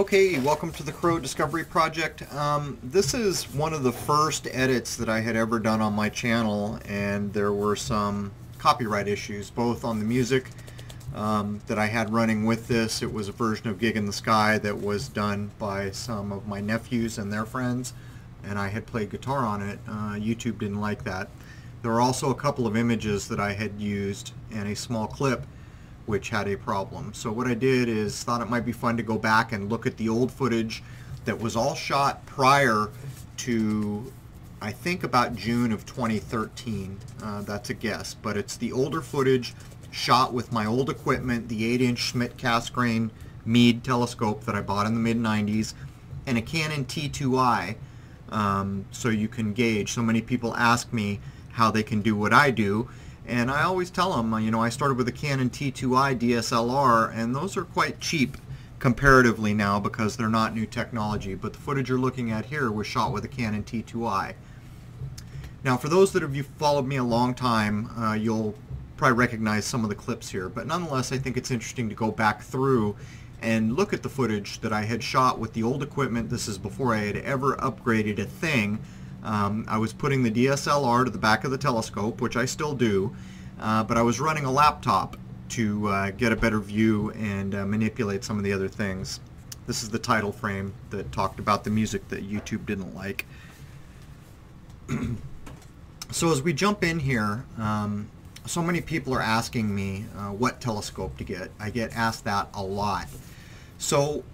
Okay, welcome to the Crow Discovery Project. This is one of the first edits that I had ever done on my channel, and there were some copyright issues, both on the music that I had running with this. It was a version of Gig in the Sky that was done by some of my nephews and their friends, and I had played guitar on it. YouTube didn't like that. There were also a couple of images that I had used and a small clip which had a problem. So what I did is thought it might be fun to go back and look at the old footage that was all shot prior to, I think, about June of 2013. That's a guess, but it's the older footage shot with my old equipment, the 8-inch Schmidt Cassegrain Meade telescope that I bought in the mid-90s, and a Canon T2i, so you can gauge. So many people ask me how they can do what I do, and I always tell them, you know, I started with a Canon T2i DSLR, and those are quite cheap comparatively now because they're not new technology. But the footage you're looking at here was shot with a Canon T2i. Now, for those that have followed me a long time, you'll probably recognize some of the clips here. But nonetheless, I think it's interesting to go back through and look at the footage that I had shot with the old equipment. This is before I had ever upgraded a thing. I was putting the DSLR to the back of the telescope, which I still do, but I was running a laptop to get a better view and manipulate some of the other things. This is the title frame that talked about the music that YouTube didn't like. So as we jump in here, so many people are asking me what telescope to get. I get asked that a lot. So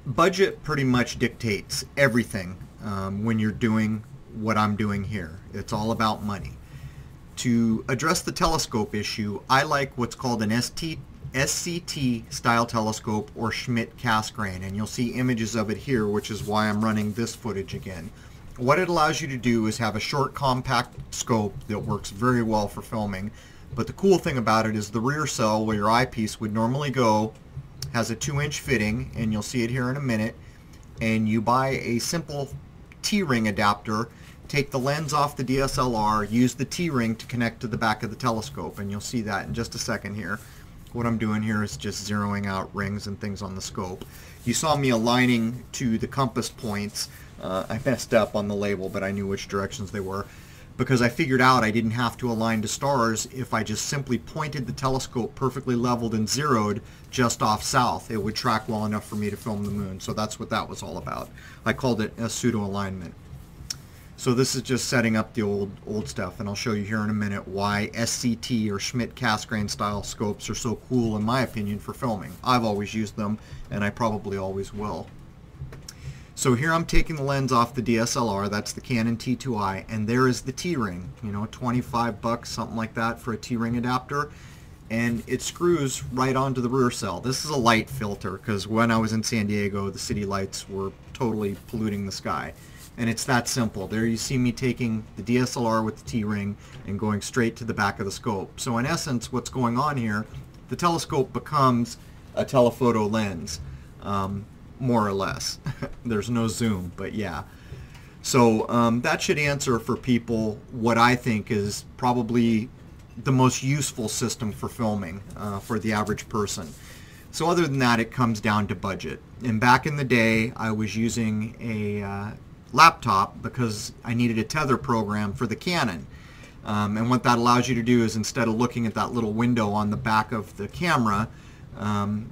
budget pretty much dictates everything when you're doing what I'm doing here. It's all about money. To address the telescope issue, I like what's called an SCT style telescope or Schmidt Cassegrain, and you'll see images of it here, which is why I'm running this footage again. What it allows you to do is have a short compact scope that works very well for filming, but the cool thing about it is the rear cell where your eyepiece would normally go has a 2-inch fitting, and you'll see it here in a minute, and you buy a simple T-ring adapter, take the lens off the DSLR, use the T-ring to connect to the back of the telescope, and you'll see that in just a second here. What I'm doing here is just zeroing out rings and things on the scope. You saw me aligning to the compass points. I messed up on the label, but I knew which directions they were, because I figured out I didn't have to align to stars if I just simply pointed the telescope perfectly leveled and zeroed just off south. It would track well enough for me to film the moon. So that's what that was all about. I called it a pseudo alignment. So this is just setting up the old stuff, and I'll show you here in a minute why SCT or Schmidt Cassegrain style scopes are so cool in my opinion for filming. I've always used them, and I probably always will. So here I'm taking the lens off the DSLR, that's the Canon T2i, and there is the T-ring, you know, 25 bucks, something like that for a T-ring adapter, and it screws right onto the rear cell. This is a light filter, because when I was in San Diego, the city lights were totally polluting the sky, and it's that simple. There you see me taking the DSLR with the T-ring and going straight to the back of the scope. So in essence, what's going on here, the telescope becomes a telephoto lens. More or less. There's no zoom, but yeah. So that should answer for people what I think is probably the most useful system for filming for the average person. So other than that, it comes down to budget. And back in the day, I was using a laptop because I needed a tether program for the Canon. And what that allows you to do is, instead of looking at that little window on the back of the camera,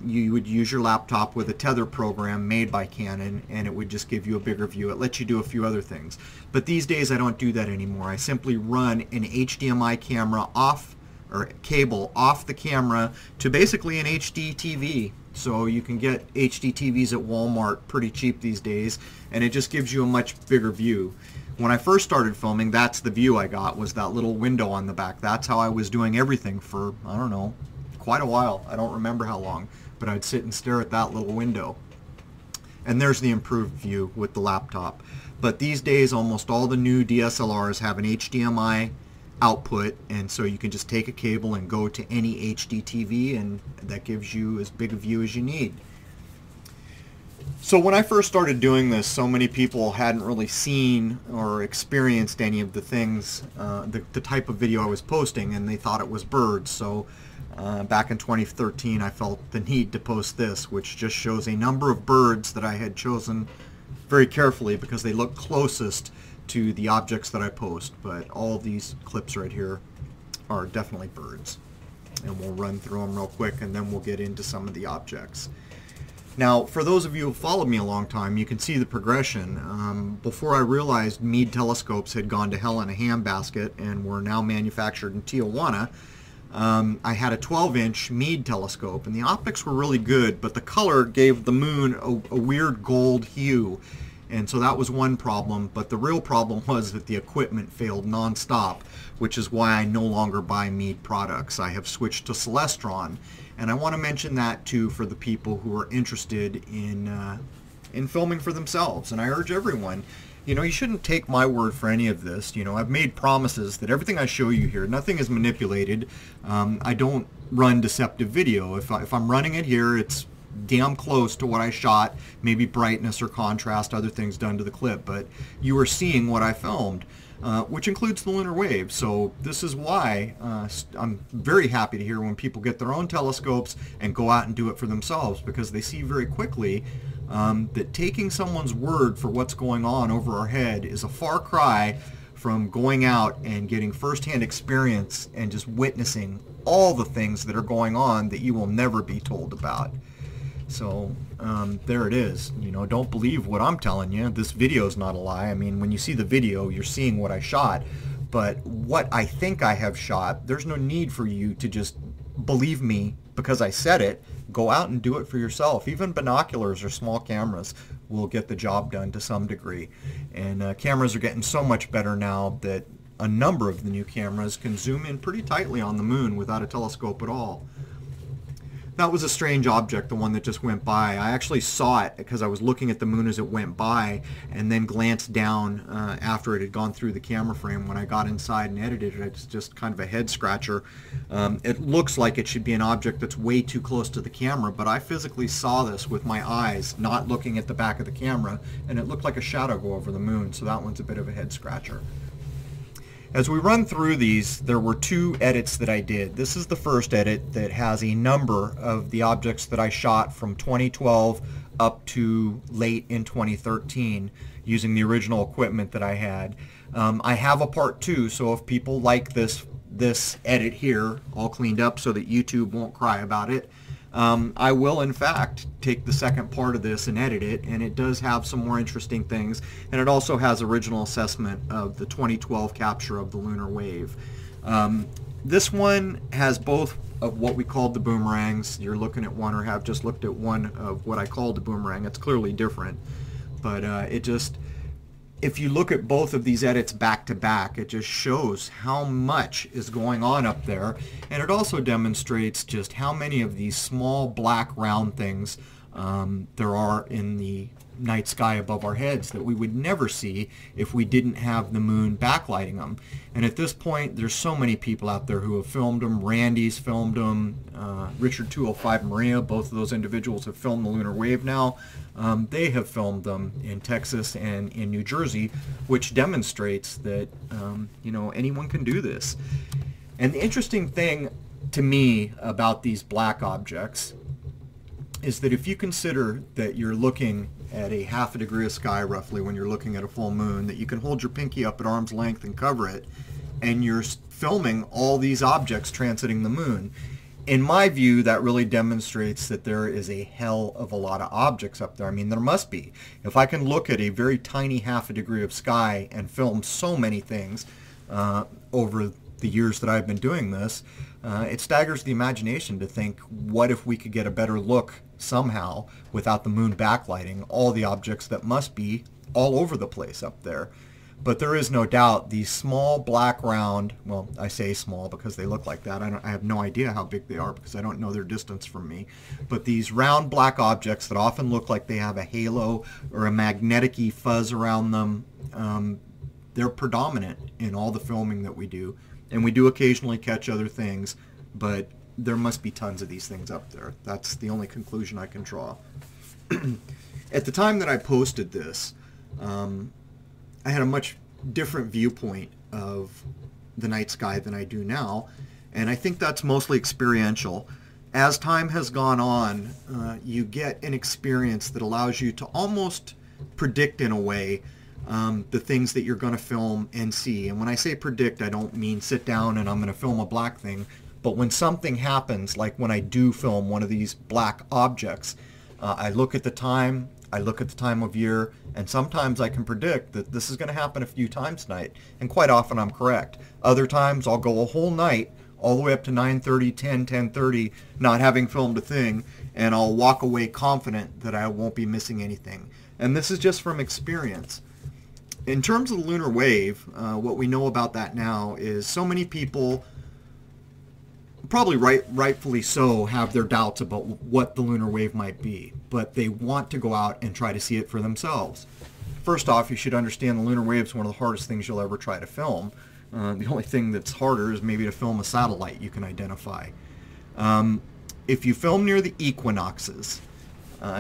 you would use your laptop with a tether program made by Canon, and it would just give you a bigger view. It lets you do a few other things. But these days I don't do that anymore. I simply run an HDMI camera off, or cable off the camera to basically an HD TV. So you can get HD TVs at Walmart pretty cheap these days, and it just gives you a much bigger view. When I first started filming, that's the view I got, was that little window on the back. That's how I was doing everything for, I don't know, quite a while. I don't remember how long, but I'd sit and stare at that little window. And there's the improved view with the laptop. But these days, almost all the new DSLRs have an HDMI output, and so you can just take a cable and go to any HD TV, and that gives you as big a view as you need. So when I first started doing this, so many people hadn't really seen or experienced any of the things, the type of video I was posting, and they thought it was birds. So back in 2013, I felt the need to post this, which just shows a number of birds that I had chosen very carefully because they look closest to the objects that I post. But all of these clips right here are definitely birds. And we'll run through them real quick, and then we'll get into some of the objects. Now, for those of you who followed me a long time, you can see the progression. Before I realized Meade telescopes had gone to hell in a handbasket and were now manufactured in Tijuana, I had a 12-inch Meade telescope, and the optics were really good, but the color gave the moon a weird gold hue. And so that was one problem, but the real problem was that the equipment failed nonstop, which is why I no longer buy Meade products. I have switched to Celestron, and I want to mention that too for the people who are interested in filming for themselves. And I urge everyone, you know, you shouldn't take my word for any of this. You know, I've made promises that everything I show you here, nothing is manipulated. I don't run deceptive video. If I'm running it here, it's damn close to what I shot, maybe brightness or contrast, other things done to the clip, but you are seeing what I filmed, which includes the lunar wave. So this is why I'm very happy to hear when people get their own telescopes and go out and do it for themselves, because they see very quickly that taking someone's word for what's going on over our head is a far cry from going out and getting firsthand experience and just witnessing all the things that are going on that you will never be told about. So there it is. You know, don't believe what I'm telling you. This video is not a lie. I mean, when you see the video, you're seeing what I shot. But what I think I have shot, there's no need for you to just believe me because I said it. Go out and do it for yourself. Even binoculars or small cameras will get the job done to some degree. And cameras are getting so much better now that a number of the new cameras can zoom in pretty tightly on the moon without a telescope at all. That was a strange object, the one that just went by. I actually saw it because I was looking at the moon as it went by, and then glanced down after it had gone through the camera frame. When I got inside and edited it, it's just kind of a head scratcher. It looks like it should be an object that's way too close to the camera, but I physically saw this with my eyes, not looking at the back of the camera, and it looked like a shadow go over the moon, so that one's a bit of a head scratcher. As we run through these, there were two edits that I did. This is the first edit that has a number of the objects that I shot from 2012 up to late in 2013 using the original equipment that I had. I have a part 2, so if people like this edit here, all cleaned up so that YouTube won't cry about it, I will in fact take the second part of this and edit it, and it does have some more interesting things, and it also has original assessment of the 2012 capture of the lunar wave. This one has both of what we called the boomerangs. You're looking at one, or have just looked at one of what I called the boomerang. It's clearly different, but if you look at both of these edits back to back, it just shows how much is going on up there, and it also demonstrates just how many of these small black round things there are in the night sky above our heads that we would never see if we didn't have the moon backlighting them. And at this point, there's so many people out there who have filmed them. Randy's filmed them. Richard 205 Maria, both of those individuals have filmed the lunar wave now. They have filmed them in Texas and in New Jersey, which demonstrates that you know, anyone can do this. And the interesting thing to me about these black objects is that if you consider that you're looking at a half a degree of sky roughly when you're looking at a full moon, that you can hold your pinky up at arm's length and cover it, and you're filming all these objects transiting the moon, in my view, that really demonstrates that there is a hell of a lot of objects up there. I mean, there must be. If I can look at a very tiny half a degree of sky and film so many things over the years that I've been doing this, it staggers the imagination to think, what if we could get a better look somehow without the moon backlighting all the objects that must be all over the place up there. But there is no doubt these small black round, well, I say small because they look like that. I have no idea how big they are because I don't know their distance from me. But these round black objects that often look like they have a halo or a magnetic-y fuzz around them, they're predominant in all the filming that we do. And we do occasionally catch other things, but there must be tons of these things up there. That's the only conclusion I can draw. At the time that I posted this, I had a much different viewpoint of the night sky than I do now, and I think that's mostly experiential. As time has gone on, you get an experience that allows you to almost predict, in a way, the things that you're going to film and see. And when I say predict, I don't mean sit down and I'm going to film a black thing, but when something happens, like when I do film one of these black objects, I look at the time, I look at the time of year, and sometimes I can predict that this is going to happen a few times tonight, and quite often I'm correct. Other times I'll go a whole night, all the way up to 9:30, 10, 10:30, not having filmed a thing, and I'll walk away confident that I won't be missing anything. And this is just from experience. In terms of the lunar wave, what we know about that now is so many people, probably rightfully so, have their doubts about what the lunar wave might be, but they want to go out and try to see it for themselves. First off, you should understand the lunar wave is one of the hardest things you'll ever try to film. The only thing that's harder is maybe to film a satellite you can identify. If you film near the equinoxes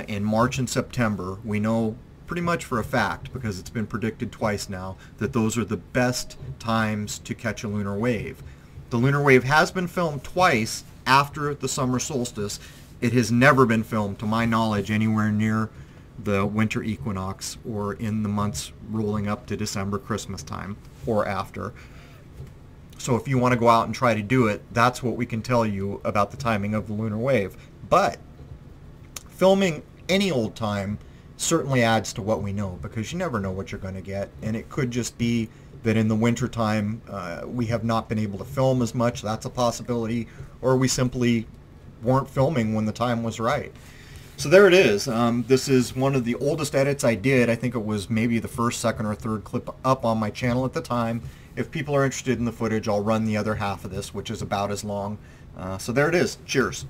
in March and September, we know pretty much for a fact, because it's been predicted twice now, that those are the best times to catch a lunar wave. The lunar wave has been filmed twice after the summer solstice. It has never been filmed, to my knowledge, anywhere near the winter equinox or in the months rolling up to December, Christmas time, or after. So if you want to go out and try to do it, that's what we can tell you about the timing of the lunar wave. But filming any old time certainly adds to what we know, because you never know what you're going to get, and it could just be that in the winter time we have not been able to film as much. That's a possibility, or we simply weren't filming when the time was right. So there it is. This is one of the oldest edits I did. I think it was maybe the first, second, or third clip up on my channel at the time. If people are interested in the footage, I'll run the other half of this, which is about as long. So there it is. Cheers.